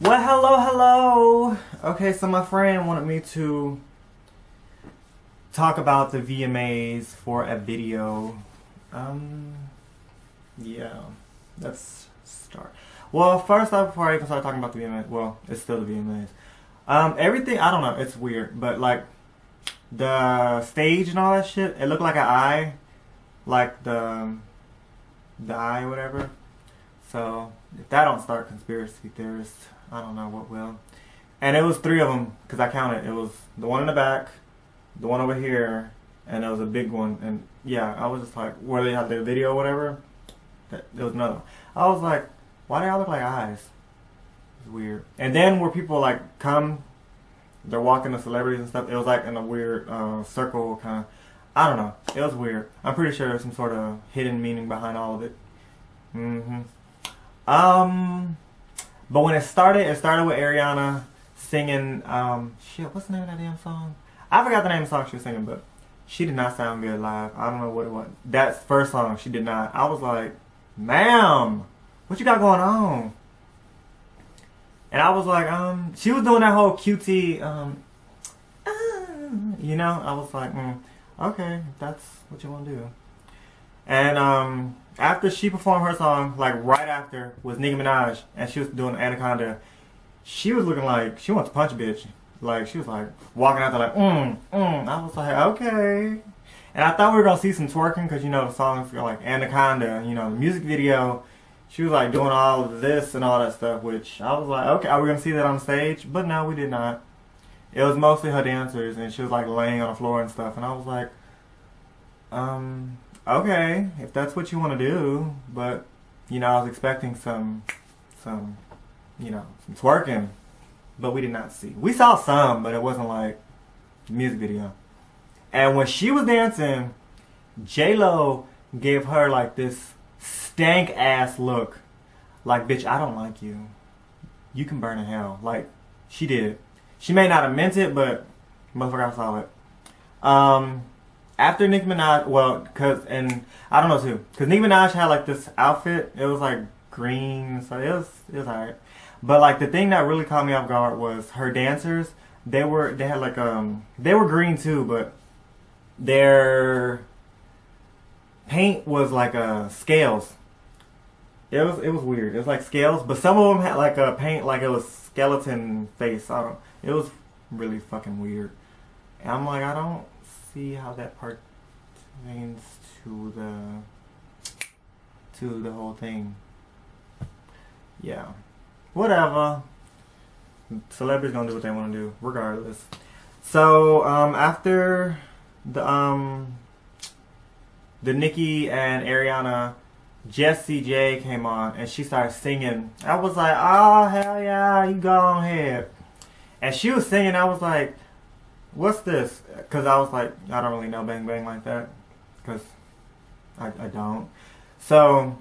Well, hello. Okay, so my friend wanted me to talk about the VMAs for a video. Yeah, let's start. Well, first off, before I even start talking about the VMAs, well, it's still the VMAs. Everything, I don't know, it's weird, but like the stage and all that shit, it looked like an eye, like the eye or whatever. So if that don't start conspiracy theorists, I don't know what will. And it was 3 of them, because I counted. It was the one in the back, the one over here, and there was a big one. And yeah, I was just like, where they had the video or whatever, there was another one. I was like, why do they all look like eyes? It's weird. And then where people like come, they're walking the celebrities and stuff, it was like in a weird circle kind of, I don't know. It was weird. I'm pretty sure there's some sort of hidden meaning behind all of it. But when it started with Ariana singing, shit, what's the name of that damn song? I forgot the name of the song she was singing, but she did not sound good live. I don't know what it was. That first song, she did not. I was like, ma'am, what you got going on? And I was like, she was doing that whole QT, you know? I was like, okay, if that's what you want to do. And, after she performed her song, like right after, was Nicki Minaj, and she was doing Anaconda. She was looking like she wants to punch a bitch. Like, she was like walking out there like, I was like, okay. And I thought we were going to see some twerking, because, you know, the songs like Anaconda, you know, the music video, she was like doing all of this and all that stuff, which I was like, okay, are we going to see that on stage? But no, we did not. It was mostly her dancers, and she was like laying on the floor and stuff, and I was like, okay, if that's what you want to do, but, you know, I was expecting some, you know, some twerking, but we did not see. We saw some, but it wasn't like the music video. And when she was dancing, J-Lo gave her like this stank ass look, like, bitch, I don't like you. You can burn in hell. Like, she did. She may not have meant it, but motherfucker, I saw it. After Nicki Minaj, well, and I don't know too, because Nicki Minaj had like this outfit, it was like green, so it was alright. But like the thing that really caught me off guard was her dancers. They had like they were green too, but their paint was like scales. It was weird. It was like scales, but some of them had like a paint like it was skeleton face. It was really fucking weird. And I'm like, I don't see how that pertains to the whole thing. Yeah, whatever. Celebrities gonna do what they want to do regardless. So after the Nicki and Ariana, Jessie J came on and she started singing. I was like, oh hell yeah, you go on ahead. And she was singing. I was like, what's this? Because I was like, I don't really know Bang Bang like that. Because I don't. So,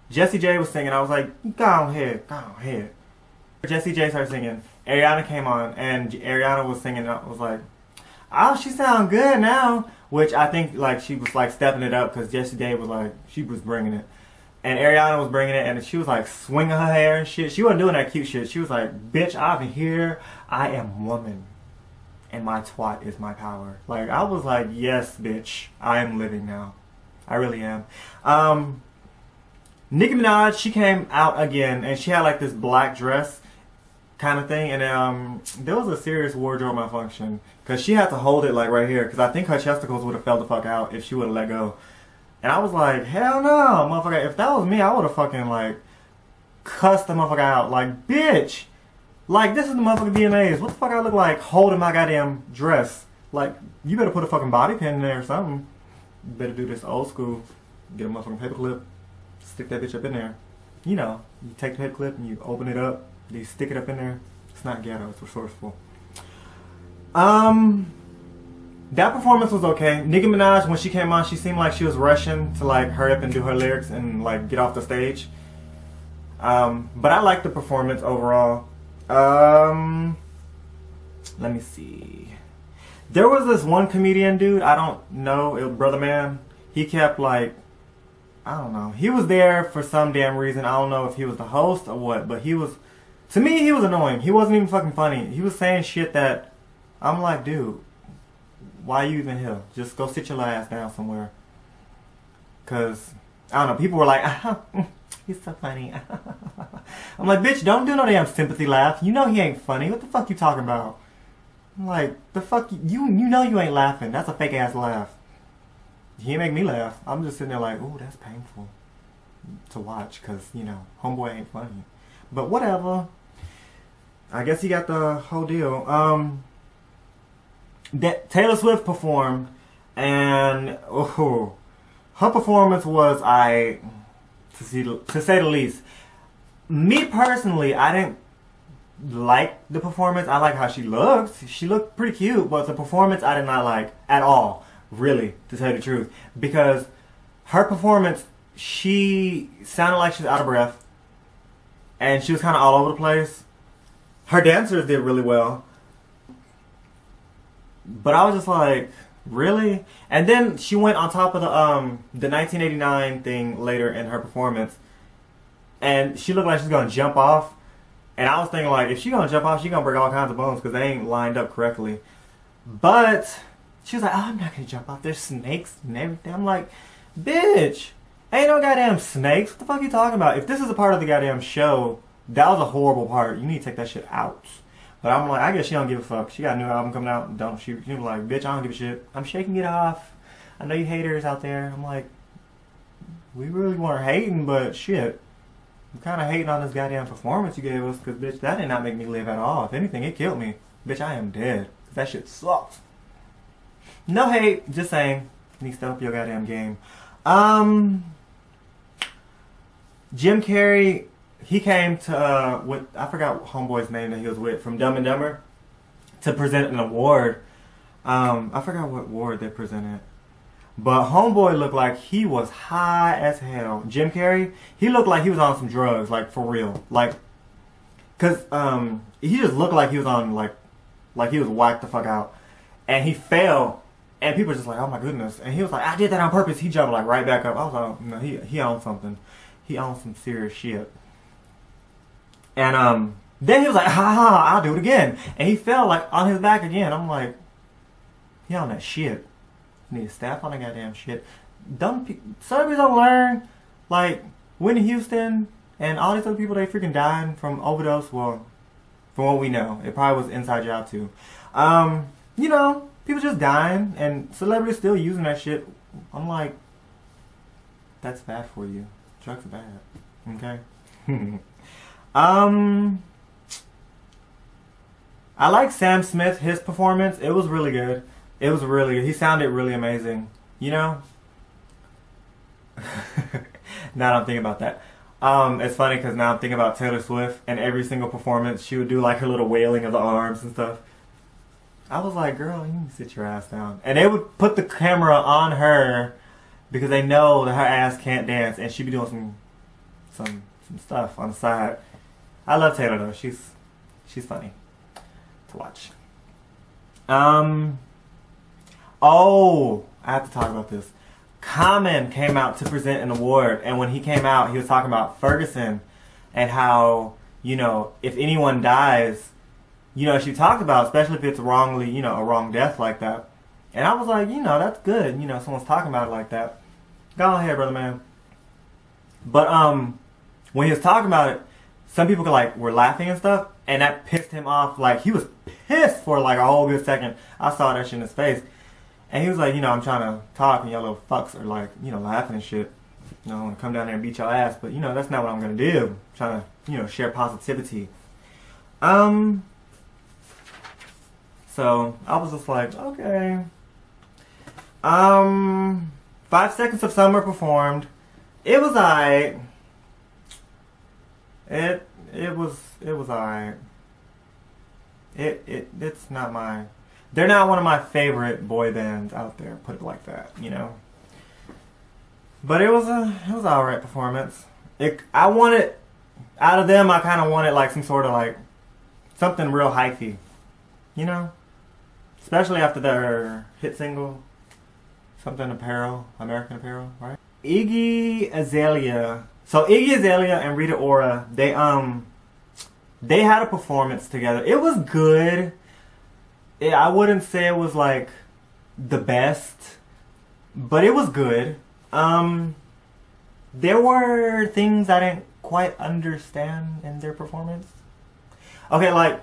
Jessie J was singing. I was like, go ahead. Jessie J started singing. Ariana came on. And Ariana was singing. I was like, oh, she sound good now. Which I think like she was like stepping it up. Because Jessie J was like, she was bringing it. And Ariana was bringing it. And she was like swinging her hair and shit. She wasn't doing that cute shit. She was like, bitch, I'm here. I am woman. And my twat is my power. Like, I was like, yes, bitch. I am living now. I really am. Nicki Minaj, she came out again, and she had, like, this black dress kind of thing. And there was a serious wardrobe malfunction. Because she had to hold it, like, right here. Because I think her chesticles would have fell the fuck out if she would have let go. And I was like, hell no, motherfucker. If that was me, I would have fucking, like, cussed the motherfucker out. Like, bitch. Like, this is the motherfucking VMAs. What the fuck I look like holding my goddamn dress? Like, you better put a fucking body pin in there or something. You better do this old school. Get a motherfucking paper clip. Stick that bitch up in there. You know, you take the paper clip and you open it up. You stick it up in there. It's not ghetto. It's resourceful. That performance was okay. Nicki Minaj, when she came on, she seemed like she was rushing to, like, hurry up and do her lyrics and, like, get off the stage. But I liked the performance overall. Let me see. There was this one comedian dude, I don't know, it was Brother Man. He kept like, I don't know. He was there for some damn reason. I don't know if he was the host or what, but he was To me, he was annoying. He wasn't even fucking funny. He was saying shit that I'm like, dude, why are you even here? Just go sit your ass down somewhere. Cause I don't know. People were like, he's so funny. I'm like, bitch, don't do no damn sympathy laugh. You know he ain't funny. What the fuck you talking about? I'm like, the fuck you know you ain't laughing. That's a fake ass laugh. He ain't make me laugh. I'm just sitting there like, ooh, that's painful to watch. Cause you know, homeboy ain't funny. But whatever. I guess he got the whole deal. That Taylor Swift performed, and her performance was to say the least. Me personally, I didn't like the performance. I like how she looked. She looked pretty cute, but the performance I did not like at all. Really, to tell you the truth, because her performance, she sounded like she was out of breath, and she was kind of all over the place. Her dancers did really well. But I was just like, really? And then she went on top of the 1989 thing later in her performance. And she looked like she's going to jump off. And I was thinking like, if she's going to jump off, she's going to break all kinds of bones because they ain't lined up correctly. But she was like, oh, I'm not going to jump off. There's snakes and everything. I'm like, bitch, ain't no goddamn snakes. What the fuck are you talking about? If this is a part of the goddamn show, that was a horrible part. You need to take that shit out. But I'm like, I guess she don't give a fuck. She got a new album coming out. Don't she? She was like, bitch, I don't give a shit. I'm shaking it off. I know you haters out there. I'm like, we really weren't hating, but shit. I'm kind of hating on this goddamn performance you gave us, because, bitch, that did not make me live at all. If anything, it killed me. Bitch, I am dead. That shit sucks. No hate. Just saying. You need to step up your goddamn game. Jim Carrey... He came to, I forgot homeboy's name that he was with, from Dumb and Dumber, to present an award. I forgot what award they presented. But homeboy looked like he was high as hell. Jim Carrey, he looked like he was on some drugs, like for real. Like, cause, he just looked like he was on, like he was whacked the fuck out. And he fell, and people were just like, oh my goodness. And he was like, I did that on purpose. He jumped like right back up. I was like, no, he on something. He on some serious shit. And then he was like, ha ha, I'll do it again. And he fell like on his back again. I'm like, he on that shit. You need to step on that goddamn shit. Celebrities don't learn. Like, Whitney Houston and all these other people, they freaking died from overdose. Well, from what we know, it probably was inside job too. You know, people just dying and celebrities still using that shit. I'm like, that's bad for you. Drugs are bad. Okay? I like Sam Smith, his performance. It was really good. It was really good. He sounded really amazing. You know? Now that I'm thinking about that. It's funny because now I'm thinking about Taylor Swift, and every single performance she would do like her little wailing of the arms and stuff. I was like, girl, you need to sit your ass down. And they would put the camera on her because they know that her ass can't dance, and she'd be doing some stuff on the side. I love Taylor though. She's funny to watch. Oh, I have to talk about this. Common came out to present an award, and when he came out, he was talking about Ferguson and how, you know, if anyone dies, you know, she talked about, especially if it's wrongly, you know, a wrong death like that. And I was like, you know, that's good. You know, someone's talking about it like that. Go ahead, brother man. But when he was talking about it, some people were laughing and stuff, and that pissed him off. Like, he was pissed for like a whole good second. I saw that shit in his face. And he was like, you know, I'm trying to talk, and y'all little fucks are like, you know, laughing and shit. You know, I want to come down there and beat your ass, but, you know, that's not what I'm going to do. I'm trying to, you know, share positivity. So, I was just like, okay. 5 Seconds of Summer performed. It was alright. It was alright. It's not my... They're not one of my favorite boy bands out there, put it like that, you know. But it was alright performance. I wanted, out of them, I kind of wanted like some sort of like, something real hyphy, you know? Especially after their hit single, something Apparel, American Apparel, right? Iggy Azalea. So Iggy Azalea and Rita Ora, they had a performance together. It was good. I wouldn't say it was like the best, but it was good. There were things I didn't quite understand in their performance. Okay, like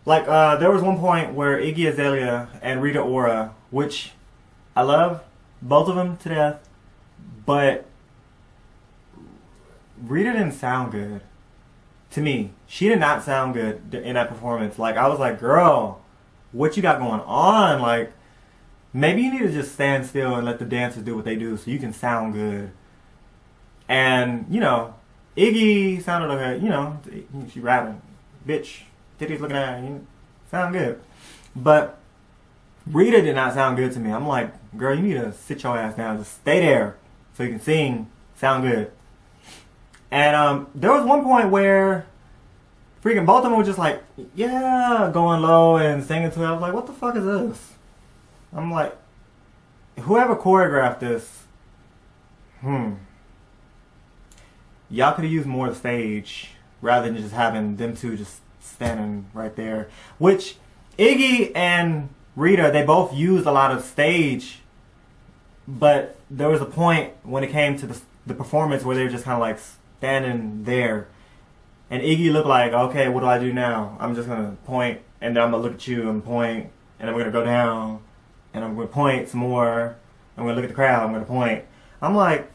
there was one point where Iggy Azalea and Rita Ora, which I love both of them to death, but Rita didn't sound good to me. She did not sound good in that performance. Like, I was like, girl, what you got going on? Like, maybe you need to just stand still and let the dancers do what they do so you can sound good. And, you know, Iggy sounded okay, you know, she rapping. Bitch, titties looking at her, you sound good. But Rita did not sound good to me. I'm like, girl, you need to sit your ass down. Just stay there so you can sing, sound good. And there was one point where freaking both of them were just like, yeah, going low and singing to it. I was like, what the fuck is this? I'm like, whoever choreographed this, y'all could have used more of the stage rather than just having them two just standing right there. Which, Iggy and Rita, they both used a lot of stage, but there was a point when it came to the performance where they were just kind of like standing there. And Iggy looked like, okay, what do I do now? I'm just going to point, and then I'm going to look at you and point, and I'm going to go down, and I'm going to point some more. I'm going to look at the crowd, I'm going to point. I'm like,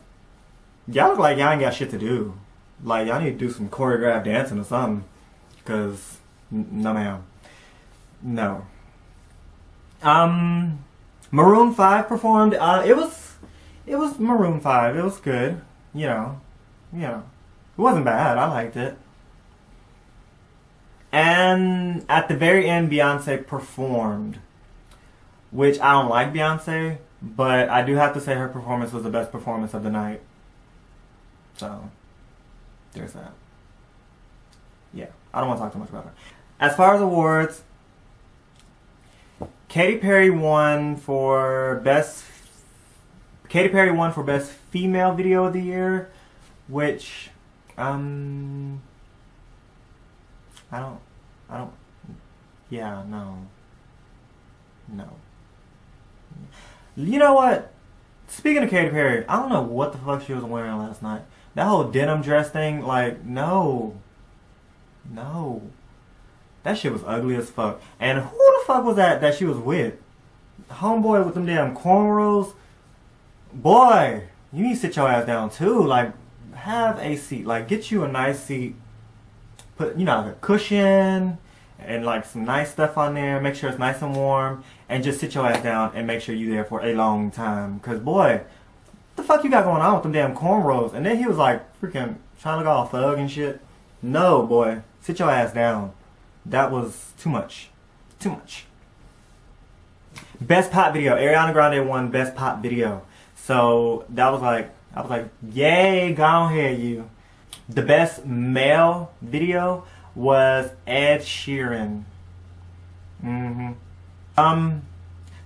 y'all look like y'all ain't got shit to do. Like, y'all need to do some choreographed dancing or something. Because, no ma'am. No. Maroon 5 performed. It was Maroon 5. It was good. You know. It wasn't bad. I liked it. And at the very end, Beyonce performed. Which, I don't like Beyonce, but I do have to say her performance was the best performance of the night. So, there's that. Yeah, I don't want to talk too much about her. As far as awards, Katy Perry won for best female video of the year, which I don't. Yeah, no. You know what? Speaking of Katy Perry, I don't know what the fuck she was wearing last night. That whole denim dress thing, like, no. That shit was ugly as fuck. And who the fuck was that she was with? Homeboy with them damn cornrows? Boy, you need to sit your ass down too. Like, have a seat. Like, get you a nice seat. Put, you know, like a cushion and like some nice stuff on there. Make sure it's nice and warm. And just sit your ass down and make sure you're there for a long time. Cause boy, what the fuck you got going on with them damn cornrows? And then he was like freaking trying to look all thug and shit. No, boy. Sit your ass down. That was too much. Too much. Best pop video. Ariana Grande won best pop video. So that was like, I was like, yay, go ahead you. The best male video was Ed Sheeran.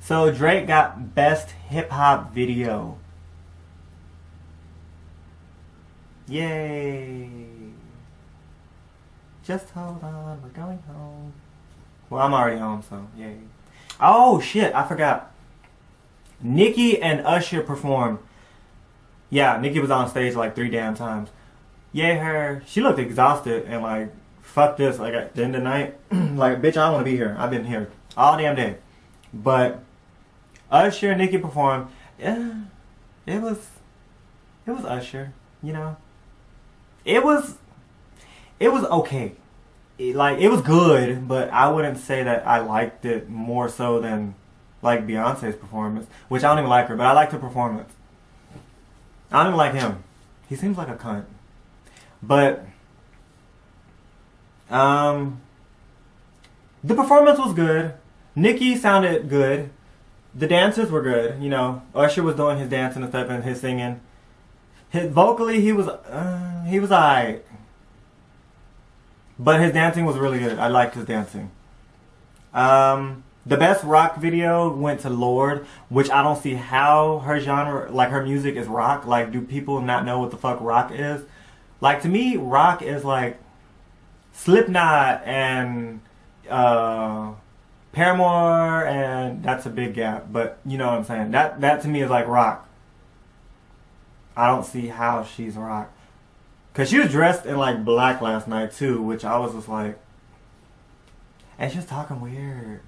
So Drake got best hip hop video. Yay. Just hold on, we're going home. Well, I'm already home, so yay. Oh shit, I forgot. Nicki and Usher performed. Yeah, Nicki was on stage like 3 damn times. Yay her. She looked exhausted and like, fuck this. Like at the end of the night, like, bitch, I don't want to be here. I've been here all damn day. But Usher and Nicki performed. Yeah, it was Usher, you know. It was okay. It was good, but I wouldn't say that I liked it more so than like Beyonce's performance, which I don't even like her, but I liked her performance. I don't even like him. He seems like a cunt. But the performance was good. Nicki sounded good. The dancers were good, you know. Usher was doing his dancing and stuff and his singing. Vocally, he was alright. But his dancing was really good. I liked his dancing. The best rock video went to Lorde, which I don't see how her genre, like her music is rock. Like, do people not know what the fuck rock is? Like, to me, rock is like Slipknot and Paramore, and that's a big gap. But you know what I'm saying. That to me is like rock. I don't see how she's rock. Cause she was dressed in like black last night too, which I was just like, and she was talking weird.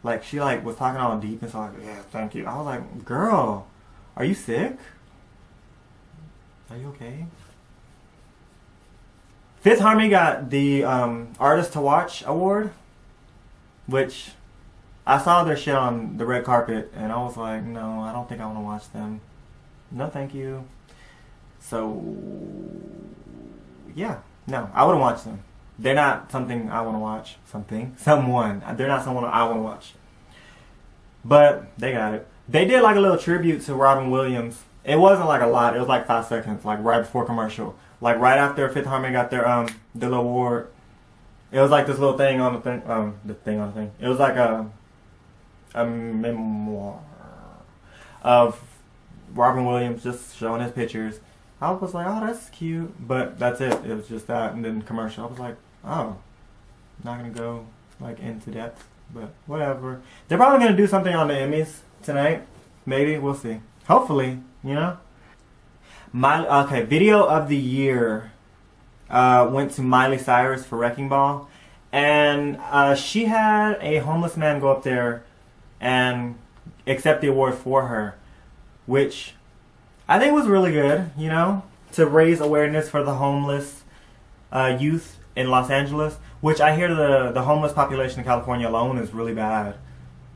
Like she like was talking all deep and so like, yeah, thank you. I was like, girl, are you sick? Are you okay? Fifth Harmony got the Artist to Watch award, which I saw their shit on the red carpet and I was like, no, I don't think I want to watch them. No, thank you. So, yeah, no, I wouldn't watch them. They're not something I want to watch. Someone. They're not someone I want to watch. But they got it. They did like a little tribute to Robin Williams. It wasn't like a lot. It was like 5 seconds, like right before commercial. Like right after Fifth Harmony got their little award. It was like this little thing on the thing. It was like a memoir of Robin Williams just showing his pictures. I was like, oh, that's cute. But that's it. It was just that. And then commercial. I was like, oh, not going to go like into depth. But whatever. They're probably going to do something on the Emmys tonight. Maybe. We'll see. Hopefully. You know? Okay. Video of the year went to Miley Cyrus for Wrecking Ball. And she had a homeless man go up there and accept the award for her. Which I think was really good, you know, to raise awareness for the homeless youth in Los Angeles, which I hear the homeless population in California alone is really bad.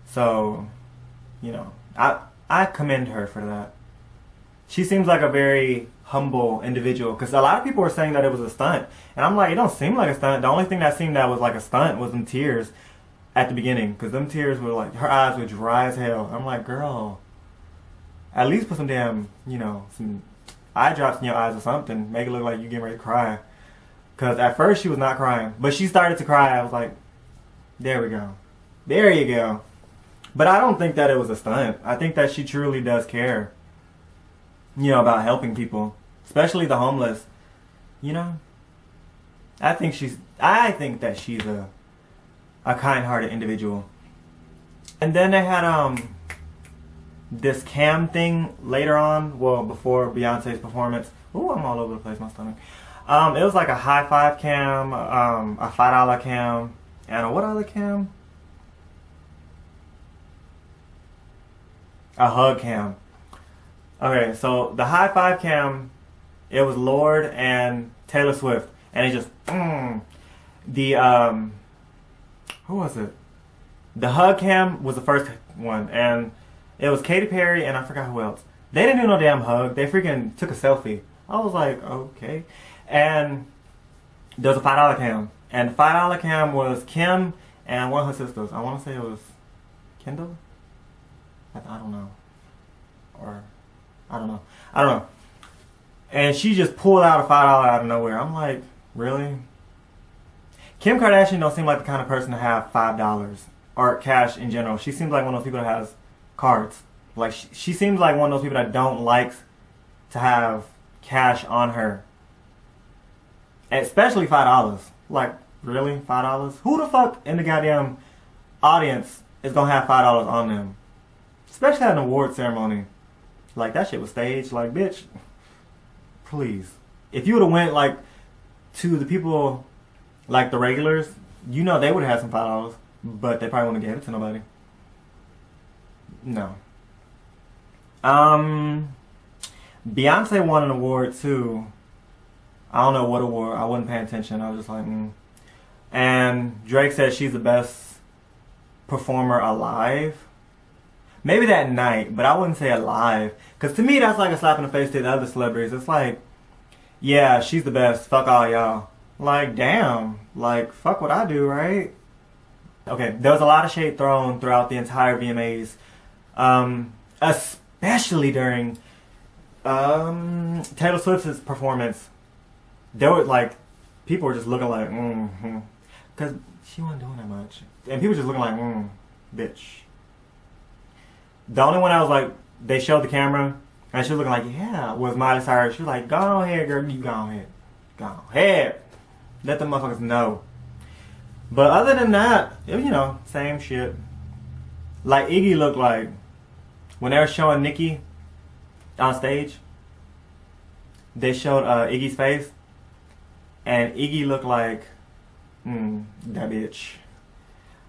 So, you know, I commend her for that. She seems like a very humble individual, because a lot of people were saying that it was a stunt. And I'm like, it don't seem like a stunt. The only thing that seemed that was like a stunt was them tears at the beginning, because them tears were like, her eyes were dry as hell. I'm like, girl, at least put some damn, you know, some eye drops in your eyes or something. Make it look like you getting ready to cry. Because at first she was not crying. But she started to cry. I was like, there we go. There you go. But I don't think that it was a stunt. I think that she truly does care, you know, about helping people. Especially the homeless. You know? I think that she's a kind-hearted individual. And then they had, this cam thing later on, well, before Beyonce's performance. Ooh, I'm all over the place, my stomach. It was like a high five cam, a $5 cam, and a what other cam? A hug cam. Okay, so the high five cam, it was Lorde and Taylor Swift, and it just, who was it? The hug cam was the first one, and it was Katy Perry and I forgot who else. They didn't do no damn hug. They freaking took a selfie. I was like, okay. And there was a $5 cam. And the $5 cam was Kim and one of her sisters. I want to say it was Kendall? I don't know. Or, I don't know. And she just pulled out a $5 out of nowhere. I'm like, really? Kim Kardashian don't seem like the kind of person to have $5 or cash in general. She seems like one of those people that has cards. Like she seems like one of those people that don't like to have cash on her. Especially $5. Like, really? $5? Who the fuck in the goddamn audience is gonna have $5 on them? Especially at an award ceremony. Like, that shit was staged. Like, bitch, please. If you would have went, like, to the people, like the regulars, you know they would have had some $5. But they probably wouldn't have gave it to nobody. No. Beyonce won an award too. I don't know what award. I wasn't paying attention. I was just like, And Drake said she's the best performer alive. Maybe that night, but I wouldn't say alive. Because to me, that's like a slap in the face to the other celebrities. It's like, yeah, she's the best. Fuck all y'all. Like, damn. Like, fuck what I do, right? Okay, there was a lot of shade thrown throughout the entire VMAs. Especially during Taylor Swift's performance. There were like, people were just looking like, because she wasn't doing that much. And people just looking like, bitch. The only one I was like, they showed the camera, and she was looking like, yeah, was Miley Cyrus. She was like, go ahead, girl, you go ahead. Go ahead. Let the motherfuckers know. But other than that, you know, same shit. Like Iggy looked like when they were showing Nicki on stage, they showed Iggy's face, and Iggy looked like that bitch.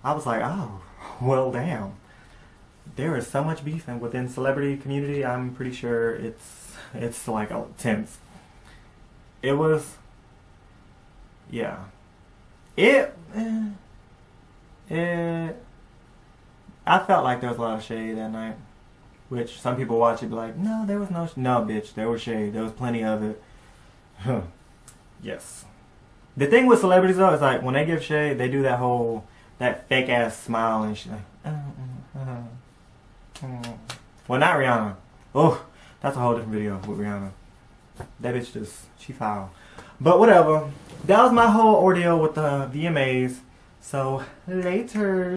I was like, oh, well, damn. There is so much beef and within celebrity community. I'm pretty sure it's like tense. It was, yeah. I felt like there was a lot of shade that night, which some people watch it be like, no, there was no bitch, there was shade, there was plenty of it. Yes. The thing with celebrities though is like when they give shade, they do that fake ass smile and shit. Like, well, not Rihanna. Oh, that's a whole different video with Rihanna. That bitch she foul. But whatever. That was my whole ordeal with the VMAs. So later.